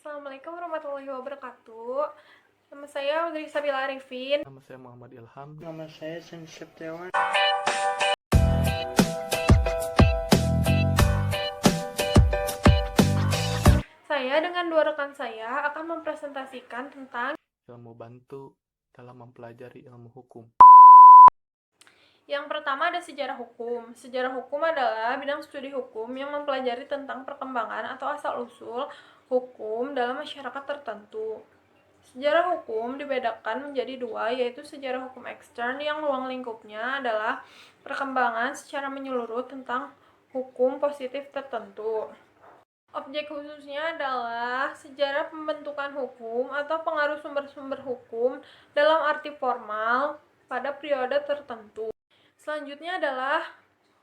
Assalamualaikum warahmatullahi wabarakatuh. Nama saya Udri Sabila Arifin. Nama saya Muhammad Ilham. Nama saya Sen Septiawan. Saya dengan dua rekan saya akan mempresentasikan tentang Ilmu bantu dalam mempelajari ilmu hukum. yang pertama ada sejarah hukum. Sejarah hukum adalah bidang studi hukum yang mempelajari tentang perkembangan atau asal-usul hukum dalam masyarakat tertentu. Sejarah hukum dibedakan menjadi dua, yaitu sejarah hukum ekstern yang ruang lingkupnya adalah perkembangan secara menyeluruh tentang hukum positif tertentu. Objek khususnya adalah sejarah pembentukan hukum atau pengaruh sumber-sumber hukum dalam arti formal pada periode tertentu. Selanjutnya adalah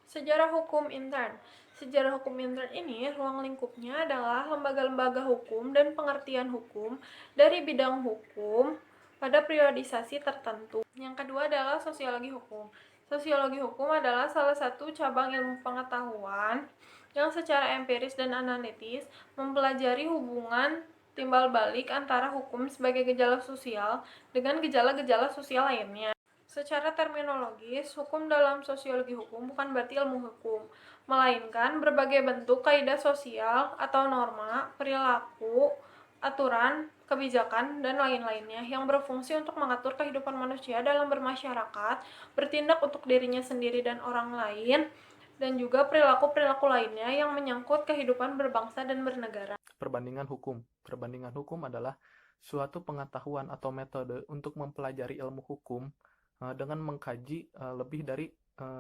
sejarah hukum intern. Sejarah hukum intern ini ruang lingkupnya adalah lembaga-lembaga hukum dan pengertian hukum dari bidang hukum pada periodisasi tertentu. Yang kedua adalah sosiologi hukum. Sosiologi hukum adalah salah satu cabang ilmu pengetahuan yang secara empiris dan analitis mempelajari hubungan timbal balik antara hukum sebagai gejala sosial dengan gejala-gejala sosial lainnya. Secara terminologis, hukum dalam sosiologi hukum bukan berarti ilmu hukum, melainkan berbagai bentuk kaidah sosial atau norma, perilaku, aturan, kebijakan, dan lain-lainnya yang berfungsi untuk mengatur kehidupan manusia dalam bermasyarakat, bertindak untuk dirinya sendiri dan orang lain, dan juga perilaku-perilaku lainnya yang menyangkut kehidupan berbangsa dan bernegara. Perbandingan hukum. Perbandingan hukum adalah suatu pengetahuan atau metode untuk mempelajari ilmu hukum dengan mengkaji lebih dari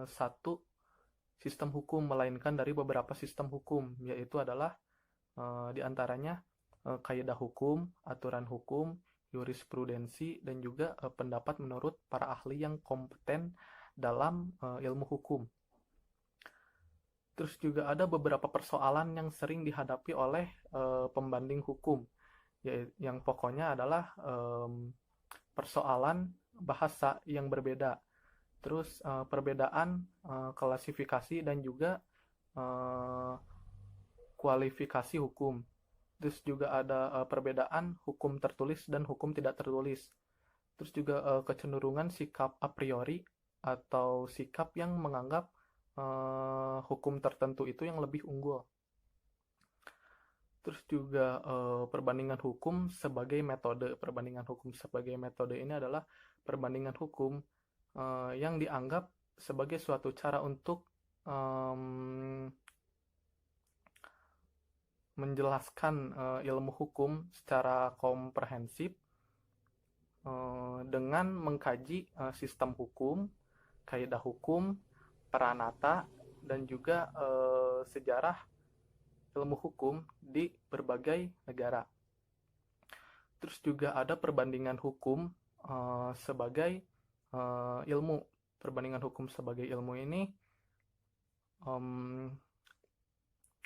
satu sistem hukum, melainkan dari beberapa sistem hukum, yaitu adalah diantaranya kaidah hukum, aturan hukum, jurisprudensi, dan juga pendapat menurut para ahli yang kompeten dalam ilmu hukum. Terus juga ada beberapa persoalan yang sering dihadapi oleh pembanding hukum, yang pokoknya adalah persoalan bahasa yang berbeda, terus perbedaan klasifikasi dan juga kualifikasi hukum. Terus juga ada perbedaan hukum tertulis dan hukum tidak tertulis. Terus juga kecenderungan sikap a priori atau sikap yang menganggap hukum tertentu itu yang lebih unggul. Terus juga perbandingan hukum sebagai metode. Perbandingan hukum sebagai metode ini adalah perbandingan hukum yang dianggap sebagai suatu cara untuk menjelaskan ilmu hukum secara komprehensif dengan mengkaji sistem hukum, kaidah hukum, peranata, dan juga sejarah ilmu hukum di berbagai negara. Terus juga ada perbandingan hukum sebagai ilmu. Perbandingan hukum sebagai ilmu ini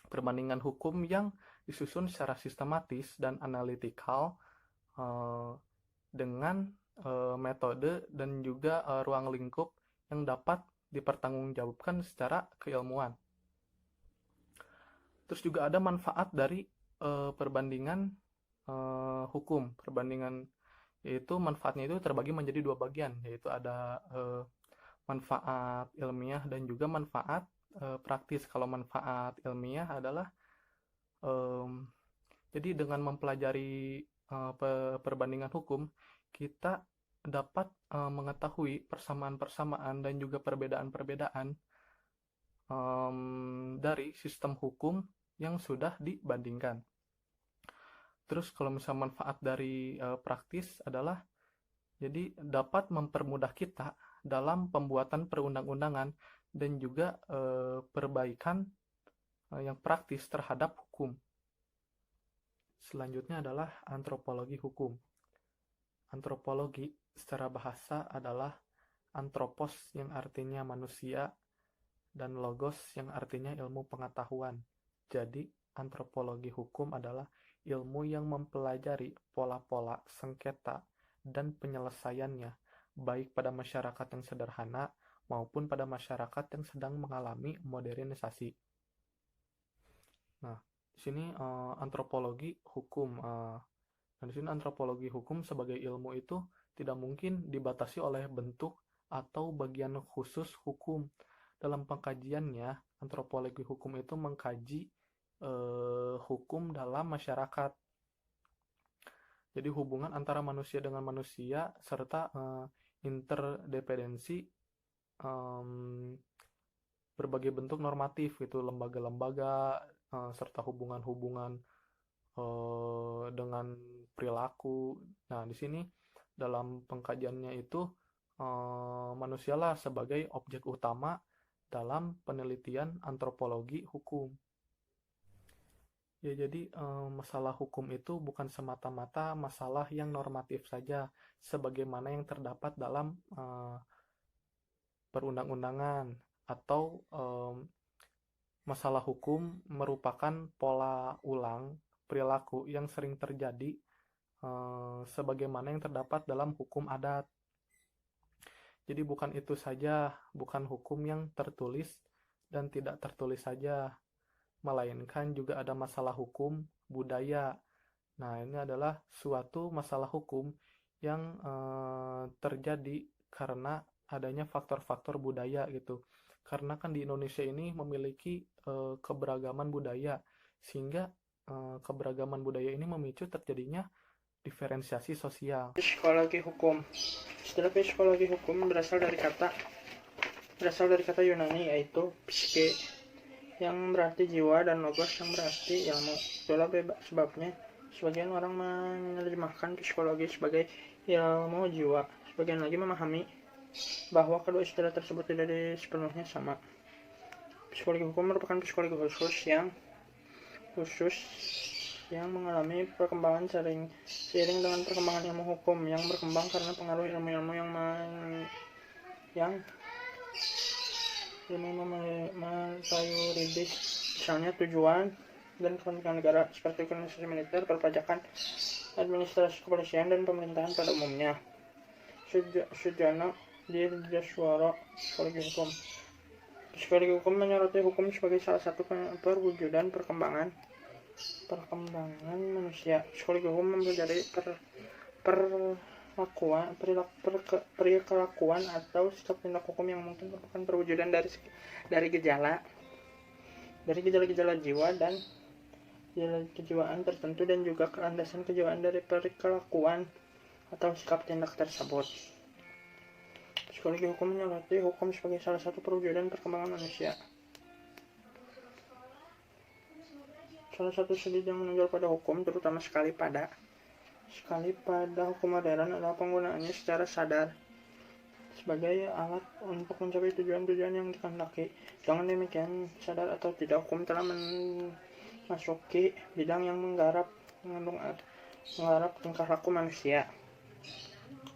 perbandingan hukum yang disusun secara sistematis dan analitikal dengan metode dan juga ruang lingkup yang dapat dipertanggungjawabkan secara keilmuan. Terus juga ada manfaat dari perbandingan hukum. Perbandingan yaitu manfaatnya itu terbagi menjadi dua bagian, yaitu ada manfaat ilmiah dan juga manfaat praktis. Kalau manfaat ilmiah adalah jadi dengan mempelajari perbandingan hukum, kita dapat mengetahui persamaan-persamaan dan juga perbedaan-perbedaan dari sistem hukum yang sudah dibandingkan. Terus kalau misalnya manfaat dari praktis adalah jadi dapat mempermudah kita dalam pembuatan perundang-undangan dan juga perbaikan yang praktis terhadap hukum. Selanjutnya adalah antropologi hukum. Antropologi secara bahasa adalah antropos yang artinya manusia dan logos yang artinya ilmu pengetahuan. Jadi antropologi hukum adalah ilmu yang mempelajari pola-pola sengketa dan penyelesaiannya, baik pada masyarakat yang sederhana maupun pada masyarakat yang sedang mengalami modernisasi. Nah, Di sini antropologi hukum. Nah, di sini antropologi hukum sebagai ilmu itu tidak mungkin dibatasi oleh bentuk atau bagian khusus hukum. Dalam pengkajiannya, antropologi hukum itu mengkaji hukum dalam masyarakat. Jadi hubungan antara manusia dengan manusia serta interdependensi berbagai bentuk normatif gitu, lembaga-lembaga serta hubungan-hubungan dengan perilaku. Nah, di sini dalam pengkajiannya itu manusialah sebagai objek utama dalam penelitian antropologi hukum. Ya, jadi masalah hukum itu bukan semata-mata masalah yang normatif saja, sebagaimana yang terdapat dalam perundang-undangan, atau masalah hukum merupakan pola ulang perilaku yang sering terjadi sebagaimana yang terdapat dalam hukum adat. Jadi bukan itu saja, bukan hukum yang tertulis dan tidak tertulis saja, melainkan juga ada masalah hukum budaya. Nah, ini adalah suatu masalah hukum yang terjadi karena adanya faktor-faktor budaya gitu. Karena kan di Indonesia ini memiliki keberagaman budaya, sehingga keberagaman budaya ini memicu terjadinya diferensiasi sosial. Psikologi hukum. Istilah psikologi hukum berasal dari kata Yunani, yaitu psike, yang berarti jiwa, dan logos yang berarti ilmu. Itulah sebabnya sebagian orang menerjemahkan psikologi sebagai ilmu jiwa. Sebagian lagi memahami bahwa kedua istilah tersebut tidak sepenuhnya sama. Psikologi hukum merupakan psikologi khusus yang mengalami perkembangan seiring dengan perkembangan ilmu hukum yang berkembang karena pengaruh ilmu-ilmu yuridis, misalnya tujuan dan kepentingan negara seperti organisasi militer, perpajakan, administrasi kepolisian, dan pemerintahan pada umumnya. Sujono Dirjaswara, Psikologi Hukum. Psikologi hukum menyoroti hukum sebagai salah satu perwujudan perkembangan manusia. Psikologi hukum mempelajari perilakuan atau sikap tindak hukum yang mungkin merupakan perwujudan dari gejala jiwa dan gejala kejiwaan tertentu, dan juga kelandasan kejiwaan dari perilakuan atau sikap tindak tersebut. Psikologi hukum menyoroti hukum sebagai salah satu perwujudan perkembangan manusia. Salah satu sudut yang menonjol pada hukum, terutama sekali pada hukum modern, adalah penggunaannya secara sadar sebagai alat untuk mencapai tujuan-tujuan yang dikehendaki. Dengan demikian, sadar atau tidak, hukum telah memasuki bidang yang menggarap tingkah laku manusia.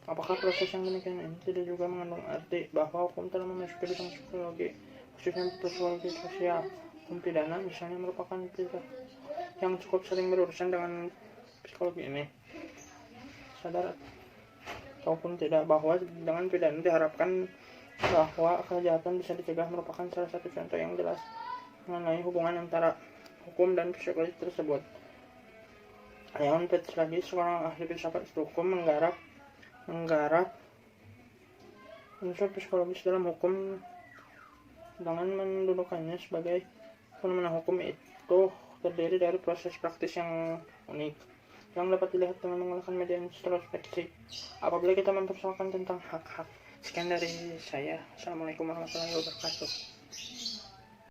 Apakah proses yang demikian ini tidak juga mengandung arti bahwa hukum telah memasuki bidang psikologi, khususnya psikologi sosial? Hukum pidana misalnya merupakan pihak yang cukup sering berurusan dengan psikologi ini. Sadar ataupun tidak bahwa dengan pidana diharapkan bahwa kejahatan bisa dicegah merupakan salah satu contoh yang jelas mengenai hubungan antara hukum dan psikologi tersebut. Leon Petragi, seorang ahli filsafat hukum, menggarap unsur psikologis dalam hukum dengan mendudukannya sebagai fenomena hukum itu terdiri dari proses praktis yang unik yang dapat dilihat dengan menggunakan media introspeksi apabila kita mempersoalkan tentang hak-hak. Sekian dari saya. Assalamualaikum warahmatullahi wabarakatuh.